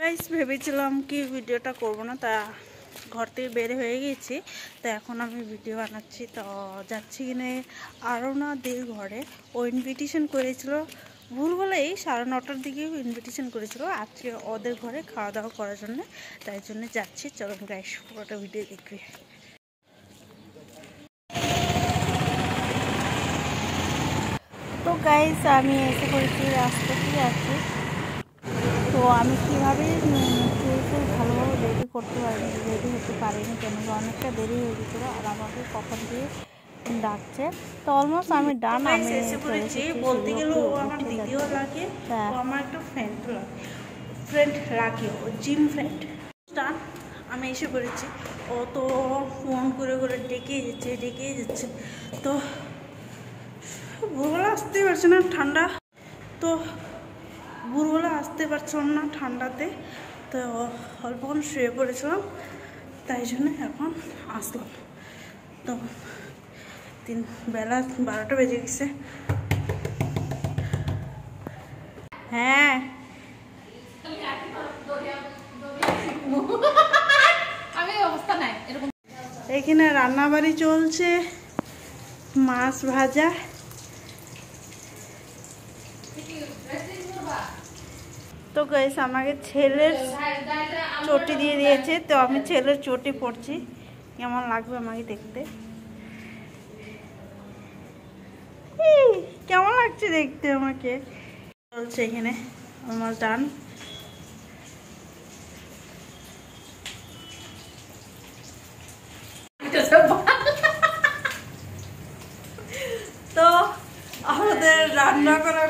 Guys ভেবেছিলাম কি ভিডিওটা করব না, তা ঘর থেকে বের হয়ে গেছি। তো এখন আমি ভিডিও বানাচ্ছি। তো যাচ্ছি কিনে আরোনাদের ঘরে। ও ইনভিটেশন করেছিল ভুলভালেই 9:30টার দিকে ইনভিটেশন করেছিল আজকে ওদের ঘরে খাওয়া দাওয়া করার জন্য। তাই জন্য যাচ্ছি। চলুন গাইস পুরোটা ভিডিও দেখবি। তো গাইস আমি এসে পড়েছি, রাস্তাতেই আছি। তো আমি কীভাবে কেউ ভালোভাবে রেডি করতে পারিনি, রেডি হতে পারিনি কেন, অনেকটা দেরি হয়ে গেছিলো। আর আমাকে কখন দিয়ে ডাকছে। তো অলমোস্ট আমি ডান। আমি এসে পড়েছি। বলতে গেলে ও আমার দিদিও লাগে, ও আমার একটা ফ্রেন্ড লাগে, ও জিম ফ্রেন্ড। ডান আমি এসে পড়েছি। ও তো ফোন করে করে ডেকেই যাচ্ছে। তো ভোরবেলা আসতেই পারছে না, ঠান্ডা। তো ভোরবেলা আসতে পারছিলাম না ঠান্ডাতে। তো অল্পক্ষণ শুয়ে পড়েছিলাম, তাই জন্য এখন আসলাম। তো বেলা 12টা বেজে গেছে। হ্যাঁ এখানে রান্নাবাড়ি চলছে, মাছ ভাজা। তো গাইস আমাকে ছেলের চটি দিয়ে দিয়েছে, তো আমি ছেলের চটি পরছি। কেমন লাগবে আমাকে দেখতে? কেমন লাগছে দেখতে আমাকে? চলছে এখানে আমার ডান। তো আমাদের রান্না করা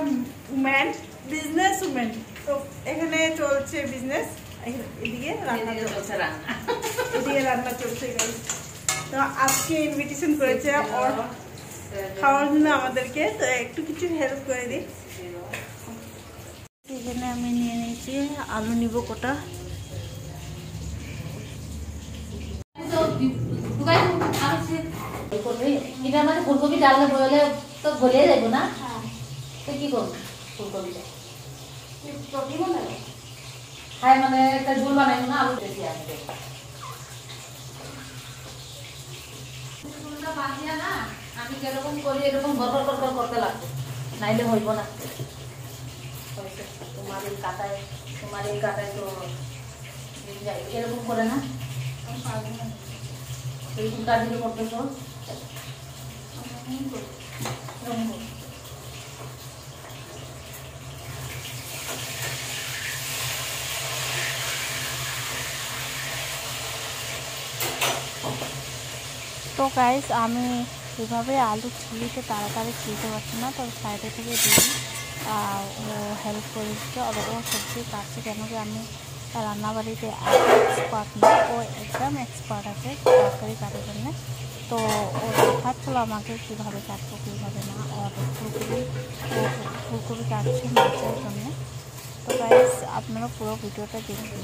উমেন, বিজনেস উমেন। তো এখানে চলছে বিজনেস, এদিকে রান্না চলছে। এদিকে রান্না চলছে। তো আজকে ইনভিটেশন করেছে ওর খাওয়ার জন্য আমাদেরকে, তো একটু কিছু হেল্প করে দিই। এখানে আমি নিয়ে নিয়েছি আলু নিব কোটা। এটা মানে ফুলকপি ডাললে বলে তো গলিয়ে যাবো না, তো কি করবো? ফুলকপিটা হ্যাঁ মানে একটা ঝোল বানাইবো না, আলু বেশি আসবে। ঝোলটা বাঁধিয়া না আমি যেরকম করি এরকম গড় করতে লাগবে, নাইলে হইব না। তোমার এই কাটায় তো এরকম করে না, এরকম কাটিয়ে করতেছো। তো গাইস আমি এভাবে আলু ছিলিতে তাড়াতাড়ি ছিলতে পারছি না, তো সাইডে থেকে দিই ও হেল্প করে দিচ্ছে। আর ও সবজি কাটছে, কেন কি আমি রান্নাবাড়িতে এক্সপার্ট না, ও একদম এক্সপার্ট আছে তরকারি কাটার জন্য। তো ও দেখাচ্ছিল আমাকে কীভাবে কাটবো কীভাবে না। আর ফুলকপি কাটছে মাছের জন্য। তো গাইস আপনারা পুরো ভিডিওটা দেখবেন।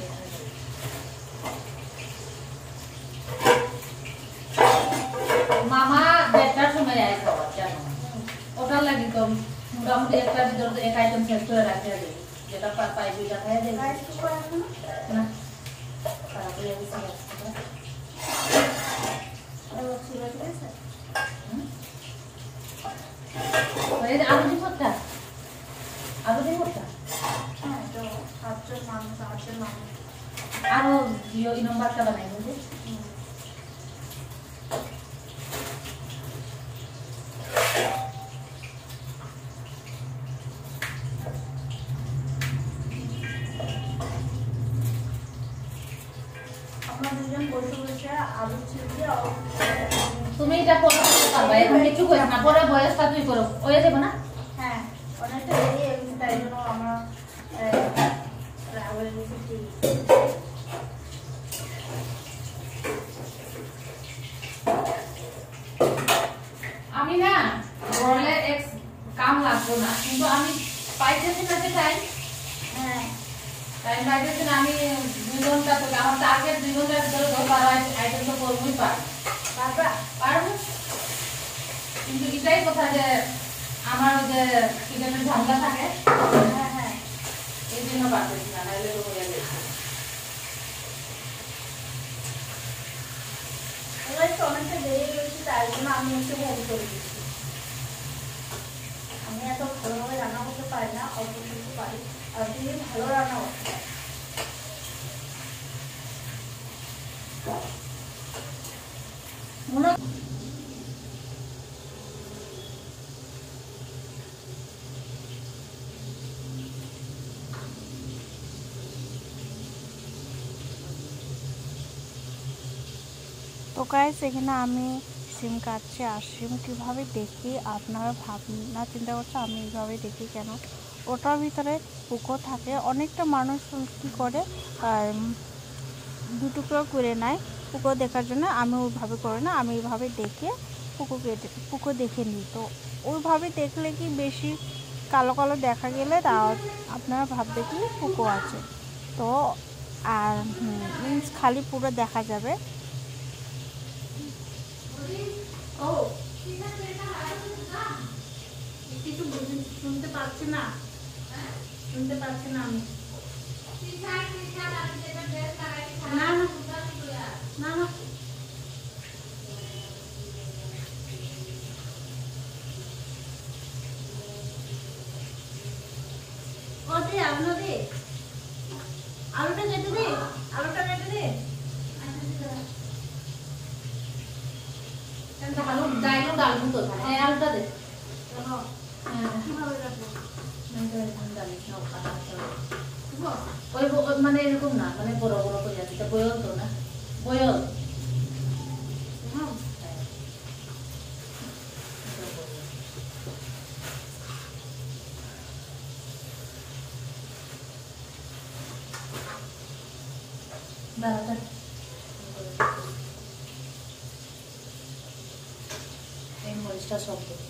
মামা 1:30টার সময় আয় খাবার জানো, ওটার লাগি তো মোটামুটি একটা ভিতর এক আইটেম শেষ করে রাখতে হবে, যেটা পাই দুইটা খাইয়া দেবে না। খারাপ হয়ে গেছে আলু দিন মতটা, আরো এই নম্বরটা বানাই বলছি। তুমি এটা করতে পারবা, এখন কিছু করিস না, পরে বয়সটা তুই করো হয়ে যাবে না। হ্যাঁ অনেকটা দেরি, তাই জন্য আমরা আমি না বললে এক কাম লাগতো না, কিন্তু আমি পাইতেছি না যে টাইম। হ্যাঁ টাইম পাইতেছি না। আমি 2 ঘন্টা থেকে আমার টার্গেট 2 ঘন্টার ভিতরে 10-12 আইটেম তো করবোই পারবো। কিন্তু এটাই কথা যে আমার যে কিচেনের ঝামেলা থাকে, হ্যাঁ এই জন্য পারতেছি না, নাইলে তো হয়ে যাবে। অনেকটা বেরিয়ে গেছি, তাই জন্য আমি একটু হেল্প করে দিচ্ছি। আমি এত ভালোভাবে রান্না করতে পারি না, অল্প কিছু পারি, আর তুমি ভালো রান্না করতে মনে। তো গাইস এখানে আমি সিম কাটছি, আর সিম কীভাবে দেখি আপনারা ভাবনা চিন্তা করছে আমি এইভাবে দেখি কেন, ওটার ভিতরে পোকা থাকে। অনেকটা মানুষ কী করে দু টুকরো করে নেয় পোকা দেখার জন্য, আমি ওইভাবে করে না, আমি এইভাবে দেখে পোকা দেখে নিই। তো ওইভাবে দেখলে কি বেশি কালো কালো দেখা গেলে তা আপনারা ভাববে কি পোকা আছে। তো আর মিন্স খালি পুরো দেখা যাবে। ও কিছু শুনতে পাচ্ছি না, শুনতে পাচ্ছি না আমি। না না না ওতে আপনাদের আলুটা কেটে দে, আলুটা কেটে দে। আলু ডাইলো ডালবো তো, হ্যাঁ আলুটা দে। কিভাবে রাখবো? ওই মানে এরকম না, মানে বড় বড় করে আছে, বয়ল তো না, বয়ল। এই মরিচটা সব দেবো।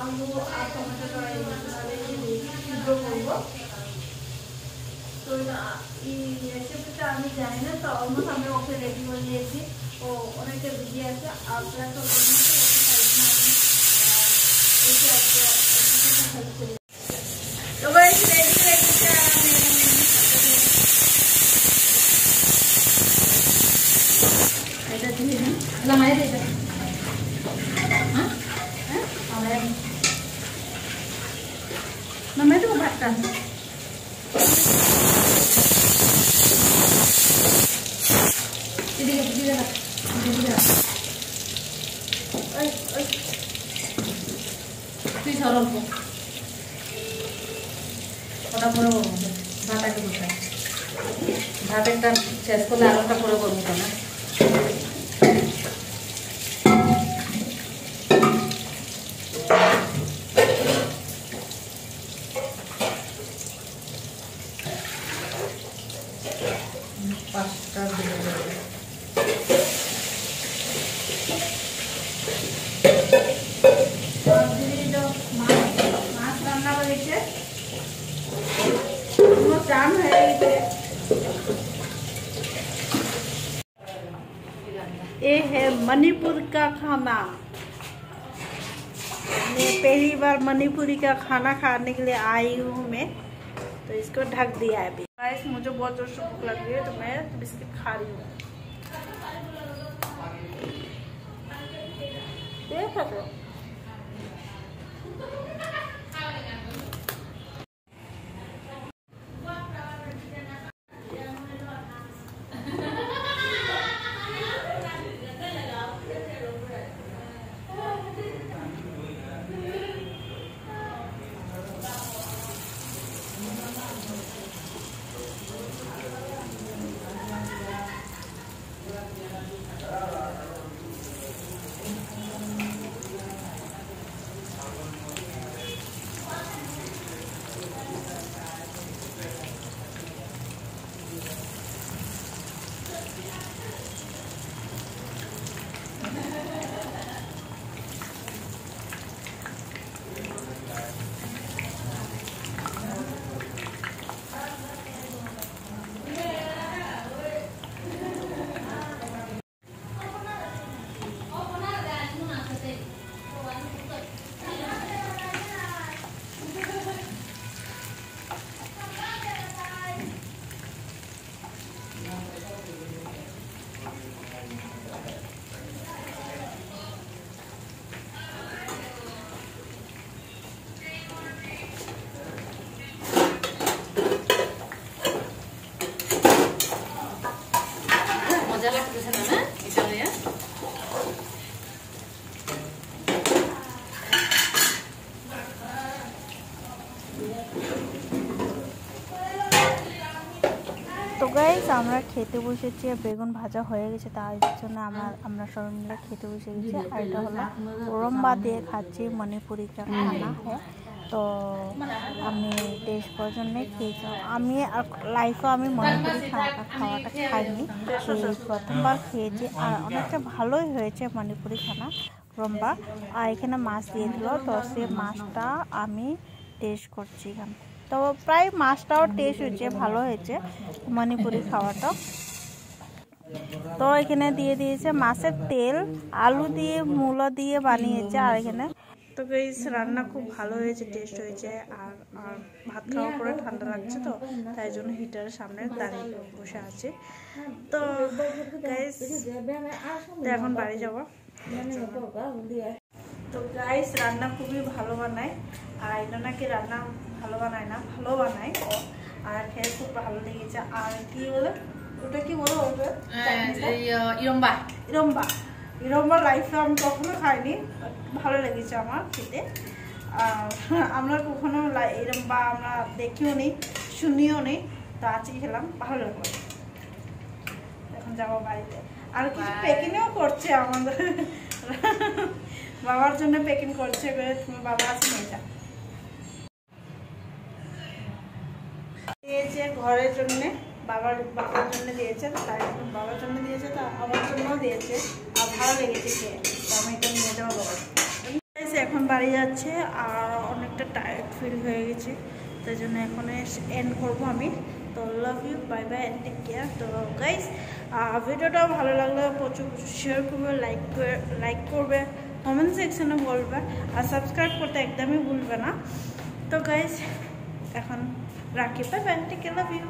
আলু আর টমেটো সিদ্ধ করবো। তো এই রেসিপিটা আমি জানি না, তো অলমোস্ট আমি ওকে রেডি করে নিয়েছি। ও অনেকটা বিজি আছে, আর প্লাস ওকে হেল্প করি। তো রেডি রেখেছি, আর আমি এটা দিয়ে দিন লামাই দিতে। নামাই দেবো ভাতটা। তুই সরল ওটা করে করবো, ভাতাকে বসাই, ভাত একটা শেষ করলে আলোটা করে করবো না। পাঁচটা দিকে মাছ রান্না করেছে, চান হয়ে গেছে। ये है मणिपुर का खाना। मैं पहली बार मणिपुरी का खाना खाने के लिए आई हूँ मैं, तो इसको ढक दिया है अभी। गाइस मुझे बहुत जोर से भूख लग रही है, तो मैं बिस्किट खा रही हूँ। देख लो মজা লাগতেছে না না এটা নিয়ে তো গাইস আমরা খেতে বসেছি, বেগুন ভাজা হয়ে গেছে, তার জন্য আমরা সবাই মিলে খেতে বসে গেছি। আর এটা হলো রম্বা দিয়ে খাচ্ছি, মণিপুরি খানা হ্যাঁ। তো আমি টেস্ট করার জন্য খেয়েছি। আমি লাইফে আমি মণিপুরি খাওয়াটা খাইনি, প্রথমবার খেয়েছি। আর অনেকটা ভালোই হয়েছে মণিপুরি খানা রম্বা। আর এখানে মাছ দিয়ে দিল, তো সে মাছটা আমি টেস্ট করছি এখানে। তো প্রায় মাছটাও টেস্ট হয়েছে, ভালো হয়েছে মণিপুরি খাওয়াটা। তো এখানে দিয়ে দিয়েছে মাছের তেল, আলু দিয়ে মূলো দিয়ে বানিয়েছে। আর এখানে তো গাইস রান্না খুব ভালো হয়েছে, টেস্ট হয়েছে। আর ভাত খাওয়ার পরে ঠান্ডা লাগছে, তো তাই জন্য হিটারের সামনে দাঁড়িয়ে বসে আছে। তো গাইস এখন বাড়ি যাবো। তো গাইস রান্না খুবই ভালো বানায়, আর এটা নাকি রান্না ভালো বানায় না, ভালো বানায় ও। আর খেয়ে খুব ভালো লেগেছে। আর কি বলে ওটা কি বলো ওটা ইরম্বা ইরম্বা ইরম্বা লাইফে আমি কখনো খাইনি, ভালো লেগেছে আমার খেতে। আর আমরা কখনো ইরম্বা আমরা দেখিও নি, শুনিও নি, তো আজকে খেলাম, ভালো লাগলো। এখন যাবো বাড়িতে। আর কিছু প্যাকিংও করছে আমাদের বাবার জন্য প্যাকিং করছে, তুমি বাবা আছে নিয়ে যা দিয়েছে ঘরের জন্য, বাবার জন্য দিয়েছে, তাই বাবার জন্য দিয়েছে, তা আমার জন্যও দিয়েছে। আর ভালো লেগেছে খেয়ে, তো আমি এটা নিয়ে যাবো বাবার। এখন বাড়ি যাচ্ছে, আর অনেকটা টায়ার্ড ফিল হয়ে গেছে, তাই জন্য এখন এন্ড করবো আমি। তো love you, bye bye, and take care. তো গাইস ভিডিওটা ভালো লাগলে প্রচুর শেয়ার করবে, লাইক করবে, কমেন্ট সেকশনে বলবে, আর সাবস্ক্রাইব করতে একদমই ভুলবে না। তো গাইস এখন রাখি, bye bye, take care, love you.